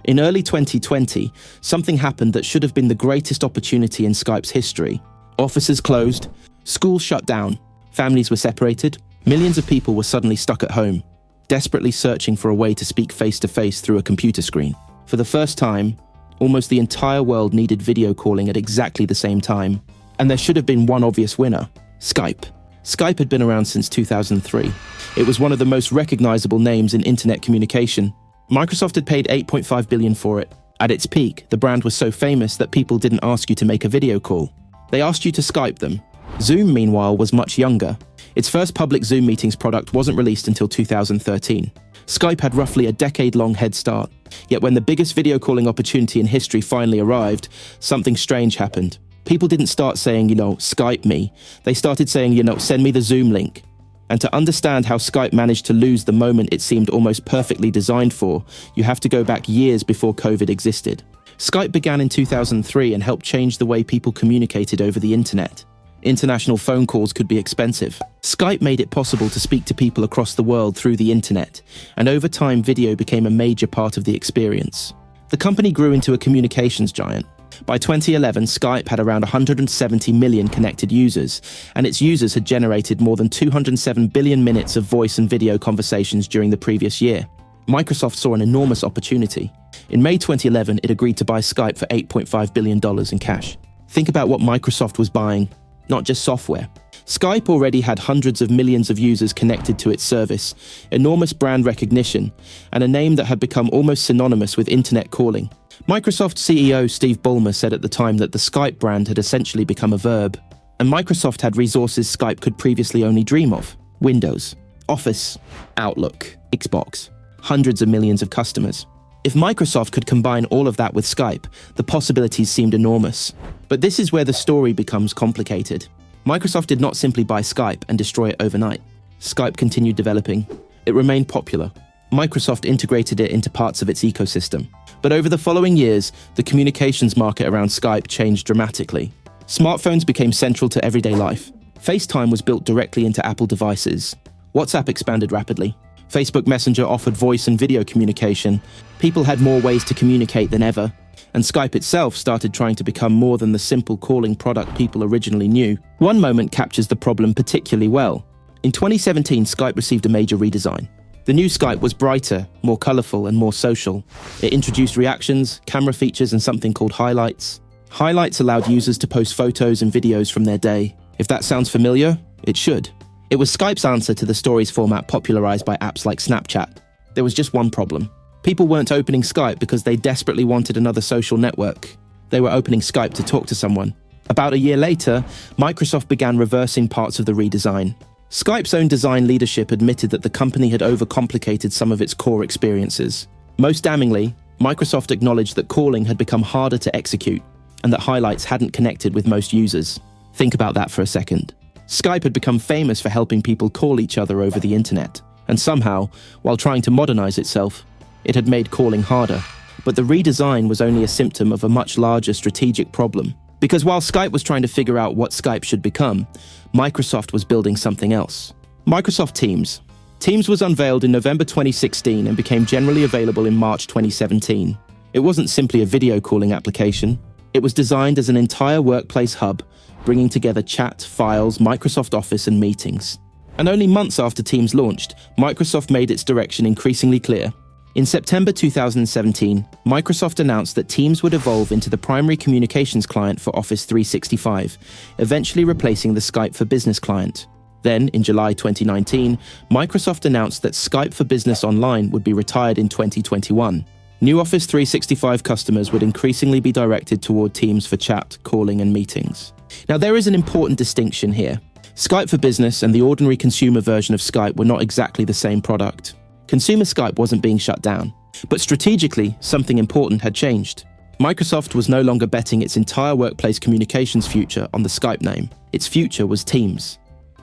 In early 2020, something happened that should have been the greatest opportunity in Skype's history. Offices closed, schools shut down, families were separated, millions of people were suddenly stuck at home, desperately searching for a way to speak face-to-face through a computer screen. For the first time, almost the entire world needed video calling at exactly the same time. And there should have been one obvious winner: Skype. Skype had been around since 2003. It was one of the most recognizable names in internet communication. Microsoft had paid $8.5 billion for it. At its peak, the brand was so famous that people didn't ask you to make a video call. They asked you to Skype them. Zoom, meanwhile, was much younger. Its first public Zoom meetings product wasn't released until 2013. Skype had roughly a decade-long head start. Yet when the biggest video calling opportunity in history finally arrived, something strange happened. People didn't start saying, Skype me. They started saying, send me the Zoom link. And to understand how Skype managed to lose the moment it seemed almost perfectly designed for, you have to go back years before COVID existed. Skype began in 2003 and helped change the way people communicated over the internet. International phone calls could be expensive. Skype made it possible to speak to people across the world through the internet, and over time video became a major part of the experience. The company grew into a communications giant. By 2011, Skype had around 170 million connected users, and its users had generated more than 207 billion minutes of voice and video conversations during the previous year. Microsoft saw an enormous opportunity. In May 2011, it agreed to buy Skype for $8.5 billion in cash. Think about what Microsoft was buying, not just software. Skype already had hundreds of millions of users connected to its service, enormous brand recognition, and a name that had become almost synonymous with internet calling. Microsoft CEO Steve Ballmer said at the time that the Skype brand had essentially become a verb, and Microsoft had resources Skype could previously only dream of: Windows, Office, Outlook, Xbox, hundreds of millions of customers. If Microsoft could combine all of that with Skype, the possibilities seemed enormous. But this is where the story becomes complicated. Microsoft did not simply buy Skype and destroy it overnight. Skype continued developing. It remained popular. Microsoft integrated it into parts of its ecosystem. But over the following years, the communications market around Skype changed dramatically. Smartphones became central to everyday life. FaceTime was built directly into Apple devices. WhatsApp expanded rapidly. Facebook Messenger offered voice and video communication. People had more ways to communicate than ever. And Skype itself started trying to become more than the simple calling product people originally knew. One moment captures the problem particularly well. In 2017, Skype received a major redesign. The new Skype was brighter, more colorful, and more social. It introduced reactions, camera features, and something called highlights. Highlights allowed users to post photos and videos from their day. If that sounds familiar, it should. It was Skype's answer to the stories format popularized by apps like Snapchat. There was just one problem. People weren't opening Skype because they desperately wanted another social network. They were opening Skype to talk to someone. About a year later, Microsoft began reversing parts of the redesign. Skype's own design leadership admitted that the company had overcomplicated some of its core experiences. Most damningly, Microsoft acknowledged that calling had become harder to execute and that highlights hadn't connected with most users. Think about that for a second. Skype had become famous for helping people call each other over the internet, and somehow, while trying to modernize itself, it had made calling harder. But the redesign was only a symptom of a much larger strategic problem. Because while Skype was trying to figure out what Skype should become, Microsoft was building something else. Microsoft Teams. Teams was unveiled in November 2016 and became generally available in March 2017. It wasn't simply a video calling application. It was designed as an entire workplace hub, bringing together chat, files, Microsoft Office, and meetings. And only months after Teams launched, Microsoft made its direction increasingly clear. In September 2017, Microsoft announced that Teams would evolve into the primary communications client for Office 365, eventually replacing the Skype for Business client. Then, in July 2019, Microsoft announced that Skype for Business Online would be retired in 2021. New Office 365 customers would increasingly be directed toward Teams for chat, calling, and meetings. Now, there is an important distinction here. Skype for Business and the ordinary consumer version of Skype were not exactly the same product. Consumer Skype wasn't being shut down, but strategically, something important had changed. Microsoft was no longer betting its entire workplace communications future on the Skype name. Its future was Teams.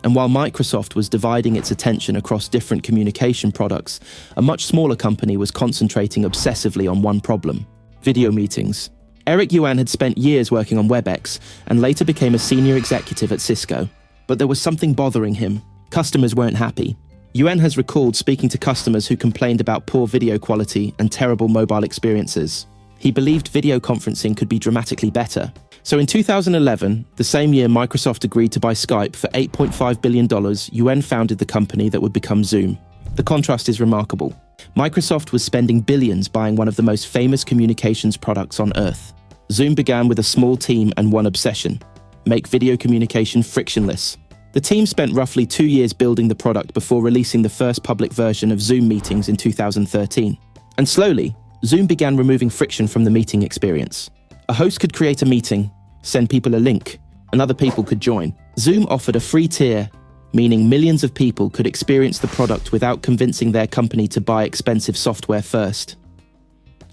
And while Microsoft was dividing its attention across different communication products, a much smaller company was concentrating obsessively on one problem: video meetings. Eric Yuan had spent years working on WebEx and later became a senior executive at Cisco. But there was something bothering him. Customers weren't happy. Yuan has recalled speaking to customers who complained about poor video quality and terrible mobile experiences. He believed video conferencing could be dramatically better. So in 2011, the same year Microsoft agreed to buy Skype for $8.5 billion, Yuan founded the company that would become Zoom. The contrast is remarkable. Microsoft was spending billions buying one of the most famous communications products on Earth. Zoom began with a small team and one obsession: make video communication frictionless. The team spent roughly 2 years building the product before releasing the first public version of Zoom meetings in 2013. And slowly, Zoom began removing friction from the meeting experience. A host could create a meeting, send people a link, and other people could join. Zoom offered a free tier, meaning millions of people could experience the product without convincing their company to buy expensive software first.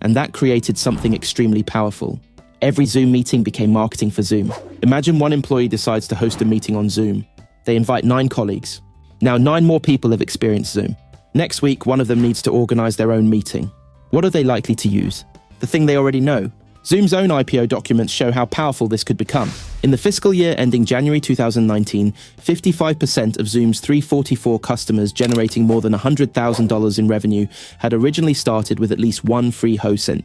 And that created something extremely powerful. Every Zoom meeting became marketing for Zoom. Imagine one employee decides to host a meeting on Zoom. They invite 9 colleagues. Now 9 more people have experienced Zoom. Next week, one of them needs to organize their own meeting. What are they likely to use? The thing they already know. Zoom's own IPO documents show how powerful this could become. In the fiscal year ending January 2019, 55% of Zoom's 344 customers generating more than $100,000 in revenue had originally started with at least one free HOSINT.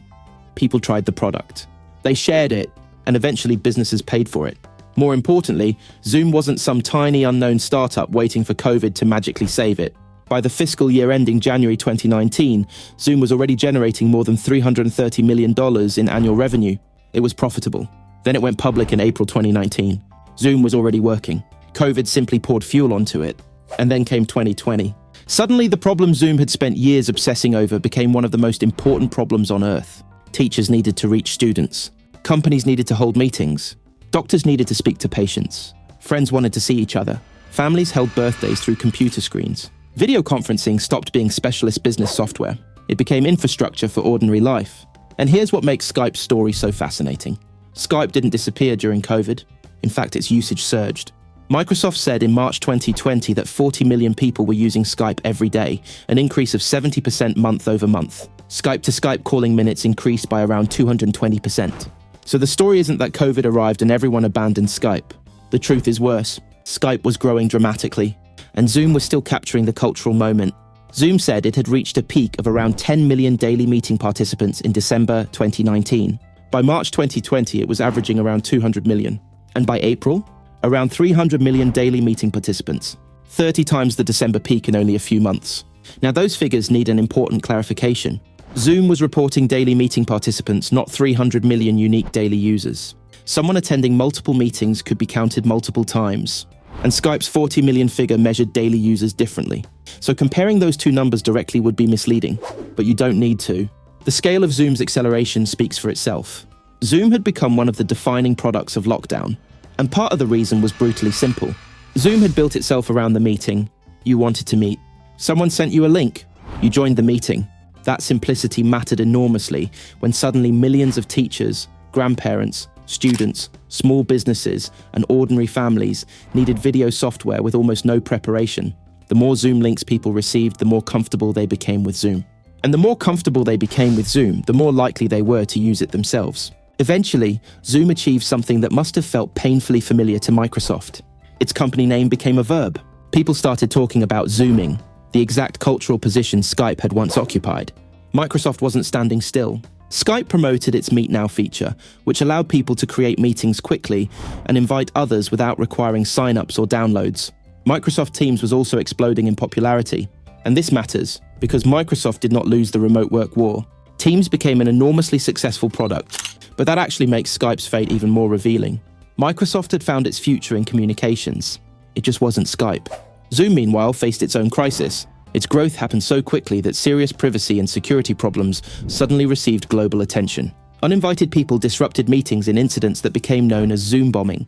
People tried the product. They shared it, and eventually businesses paid for it. More importantly, Zoom wasn't some tiny unknown startup waiting for COVID to magically save it. By the fiscal year ending January 2019, Zoom was already generating more than $330 million in annual revenue. It was profitable. Then it went public in April 2019. Zoom was already working. COVID simply poured fuel onto it. And then came 2020. Suddenly, the problem Zoom had spent years obsessing over became one of the most important problems on Earth. Teachers needed to reach students. Companies needed to hold meetings. Doctors needed to speak to patients. Friends wanted to see each other. Families held birthdays through computer screens. Video conferencing stopped being specialist business software. It became infrastructure for ordinary life. And here's what makes Skype's story so fascinating. Skype didn't disappear during COVID. In fact, its usage surged. Microsoft said in March 2020 that 40 million people were using Skype every day, an increase of 70% month over month. Skype-to-Skype calling minutes increased by around 220%. So the story isn't that COVID arrived and everyone abandoned Skype. The truth is worse. Skype was growing dramatically, and Zoom was still capturing the cultural moment. Zoom said it had reached a peak of around 10 million daily meeting participants in December 2019. By March 2020, it was averaging around 200 million. And by April, around 300 million daily meeting participants, 30 times the December peak in only a few months. Now, those figures need an important clarification. Zoom was reporting daily meeting participants, not 300 million unique daily users. Someone attending multiple meetings could be counted multiple times. And Skype's 40 million figure measured daily users differently. So comparing those two numbers directly would be misleading, but you don't need to. The scale of Zoom's acceleration speaks for itself. Zoom had become one of the defining products of lockdown. And part of the reason was brutally simple. Zoom had built itself around the meeting. You wanted to meet. Someone sent you a link. You joined the meeting. That simplicity mattered enormously when suddenly millions of teachers, grandparents, students, small businesses, and ordinary families needed video software with almost no preparation. The more Zoom links people received, the more comfortable they became with Zoom. And the more comfortable they became with Zoom, the more likely they were to use it themselves. Eventually, Zoom achieved something that must have felt painfully familiar to Microsoft. Its company name became a verb. People started talking about Zooming, the exact cultural position Skype had once occupied. Microsoft wasn't standing still. Skype promoted its Meet Now feature, which allowed people to create meetings quickly and invite others without requiring sign-ups or downloads. Microsoft Teams was also exploding in popularity. And this matters, because Microsoft did not lose the remote work war. Teams became an enormously successful product, but that actually makes Skype's fate even more revealing. Microsoft had found its future in communications. It just wasn't Skype. Zoom, meanwhile, faced its own crisis. Its growth happened so quickly that serious privacy and security problems suddenly received global attention. Uninvited people disrupted meetings in incidents that became known as Zoom bombing.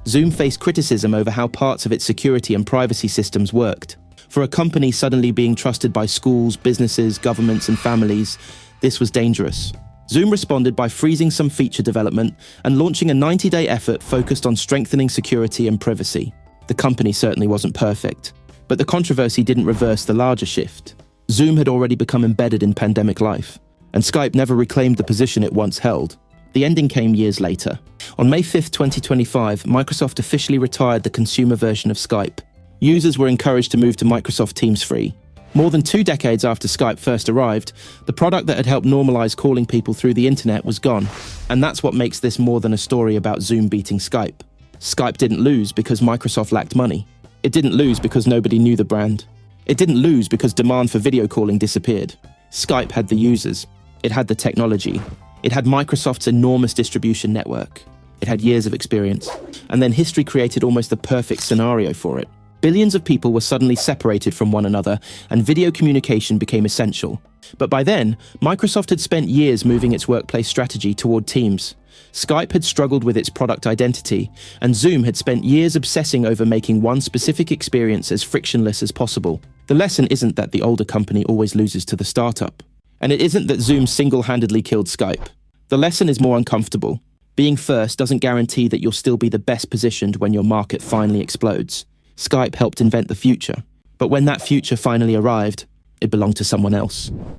Zoom faced criticism over how parts of its security and privacy systems worked. For a company suddenly being trusted by schools, businesses, governments, and families, this was dangerous. Zoom responded by freezing some feature development and launching a 90-day effort focused on strengthening security and privacy. The company certainly wasn't perfect, but the controversy didn't reverse the larger shift. Zoom had already become embedded in pandemic life, and Skype never reclaimed the position it once held. The ending came years later. On May 5, 2025, Microsoft officially retired the consumer version of Skype. Users were encouraged to move to Microsoft Teams free. More than 2 decades after Skype first arrived, the product that had helped normalize calling people through the internet was gone. And that's what makes this more than a story about Zoom beating Skype. Skype didn't lose because Microsoft lacked money. It didn't lose because nobody knew the brand. It didn't lose because demand for video calling disappeared. Skype had the users. It had the technology. It had Microsoft's enormous distribution network. It had years of experience. And then history created almost the perfect scenario for it. Billions of people were suddenly separated from one another, and video communication became essential. But by then, Microsoft had spent years moving its workplace strategy toward Teams. Skype had struggled with its product identity, and Zoom had spent years obsessing over making one specific experience as frictionless as possible. The lesson isn't that the older company always loses to the startup. And it isn't that Zoom single-handedly killed Skype. The lesson is more uncomfortable. Being first doesn't guarantee that you'll still be the best positioned when your market finally explodes. Skype helped invent the future, but when that future finally arrived, it belonged to someone else.